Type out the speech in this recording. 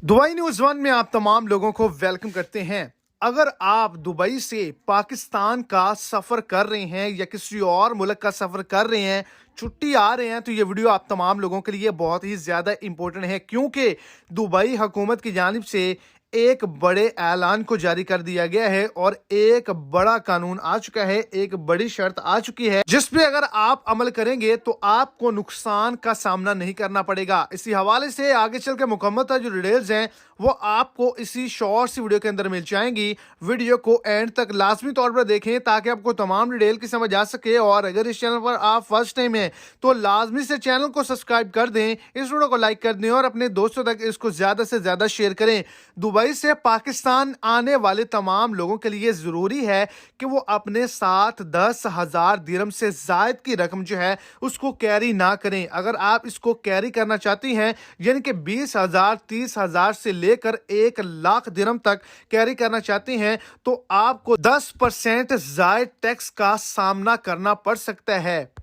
Dubai news one में आप तमाम लोगों को वेलकम करते हैं। अगर आप दुबई से पाकिस्तान का सफर कर रहे हैं या किसी और मुल्क का सफर कर रहे हैं, छुट्टी आ रहे हैं, तो ये वीडियो आप तमाम लोगों के लिए बहुत ही ज्यादा इंपॉर्टेंट है, क्योंकि दुबई हुकूमत की जानिब से एक बड़े ऐलान को जारी कर दिया गया है और एक बड़ा कानून आ चुका है, एक बड़ी शर्त आ चुकी है जिस पे अगर आप अमल करेंगे तो आपको नुकसान का सामना नहीं करना पड़ेगा। इसी हवाले से आगे चल के मुकम्मल जो डिटेल्स हैं वो आपको इसी शॉर्ट सी वीडियो के अंदर मिल जाएंगी। वीडियो को एंड तक लाजमी तौर पर देखें ताकि आपको तमाम डिटेल की समझ आ सके, और अगर इस चैनल पर आप फर्स्ट टाइम हैं तो लाजमी से चैनल को सब्सक्राइब कर दें, इस वीडियो को लाइक कर दें और अपने दोस्तों तक इसको ज्यादा से ज्यादा शेयर करें। दुबई से पाकिस्तान आने वाले तमाम लोगों के लिए जरूरी है कि वो अपने साथ 10,000 दिरहम से जायद की रकम जो है उसको कैरी ना करें। अगर आप इसको कैरी करना चाहती हैं, यानी कि 20,000 30,000 से लेकर 1,00,000 दिरहम तक कैरी करना चाहती हैं, तो आपको 10% जायद टैक्स का सामना करना पड़ सकता है।